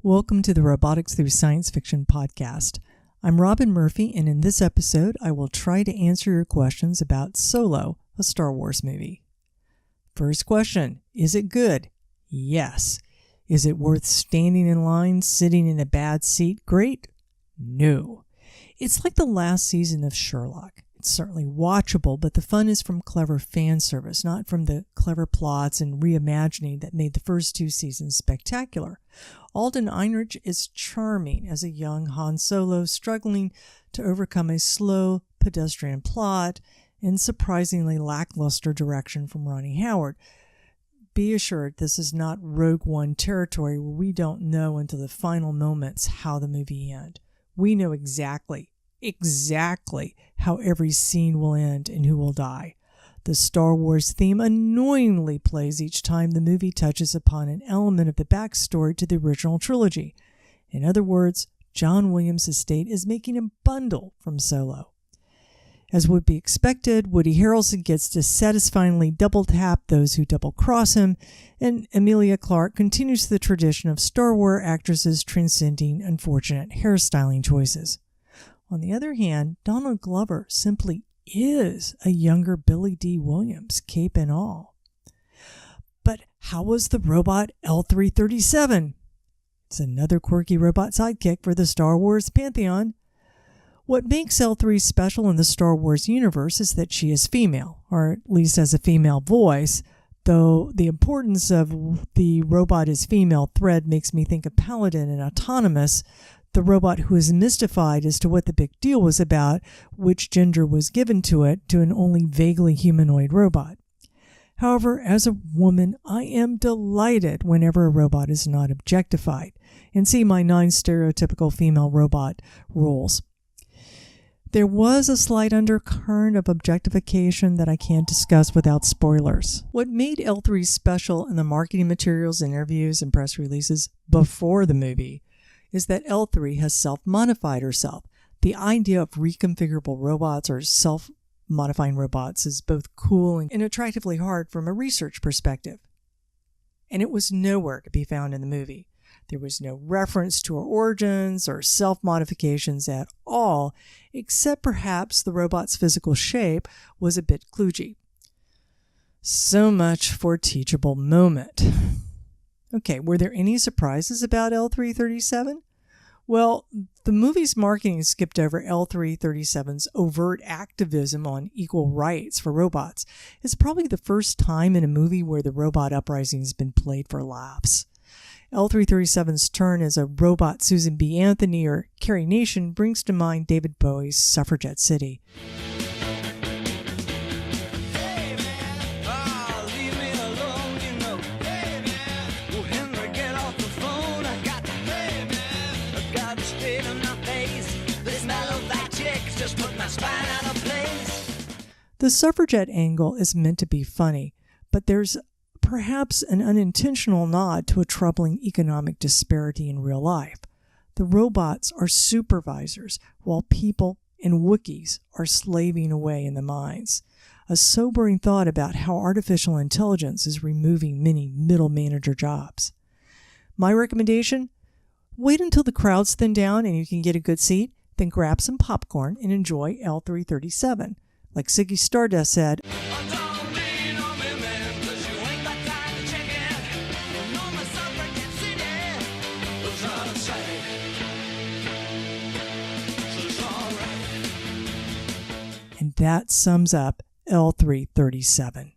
Welcome to the Robotics Through Science Fiction podcast. I'm Robin Murphy, and in this episode, I will try to answer your questions about Solo, a Star Wars movie. First question, is it good? Yes. Is it worth standing in line, sitting in a bad seat? Great? No. It's like the last season of Sherlock. It's certainly watchable, but the fun is from clever fan service, not from the clever plots and reimagining that made the first two seasons spectacular. Alden Ehrenreich is charming as a young Han Solo struggling to overcome a slow pedestrian plot and surprisingly lackluster direction from Ronnie Howard. Be assured this is not Rogue One territory where we don't know until the final moments how the movie ends. We know exactly how every scene will end and who will die. The Star Wars theme annoyingly plays each time the movie touches upon an element of the backstory to the original trilogy. In other words, John Williams' estate is making a bundle from Solo. As would be expected, Woody Harrelson gets to satisfyingly double-tap those who double-cross him, and Emilia Clarke continues the tradition of Star Wars actresses transcending unfortunate hairstyling choices. On the other hand, Donald Glover simply is a younger Billy Dee Williams, cape and all. But how was the robot L337? It's another quirky robot sidekick for the Star Wars pantheon. What makes L3 special in the Star Wars universe is that she is female, or at least has a female voice, though the importance of the robot as female thread makes me think of Paladin and Autonomous, the robot who is mystified as to what the big deal was about, which gender was given to it, to an only vaguely humanoid robot. However, as a woman, I am delighted whenever a robot is not objectified, and see my non-stereotypical female robot roles. There was a slight undercurrent of objectification that I can't discuss without spoilers. What made L3 special in the marketing materials, interviews, and press releases before the movie is that L3 has self-modified herself. The idea of reconfigurable robots or self-modifying robots is both cool and attractively hard from a research perspective. And it was nowhere to be found in the movie. There was no reference to her origins or self-modifications at all, except perhaps the robot's physical shape was a bit kludgy. So much for teachable moment. Okay, were there any surprises about L337? Well, the movie's marketing skipped over L337's overt activism on equal rights for robots. It's probably the first time in a movie where the robot uprising has been played for laughs. L337's turn as a robot Susan B. Anthony or Carrie Nation brings to mind David Bowie's Suffragette City. The suffragette angle is meant to be funny, but there's perhaps an unintentional nod to a troubling economic disparity in real life. The robots are supervisors, while people and Wookiees are slaving away in the mines. A sobering thought about how artificial intelligence is removing many middle manager jobs. My recommendation? Wait until the crowds thin down and you can get a good seat, then grab some popcorn and enjoy L337. Like Ziggy Stardust said, and that sums up L337.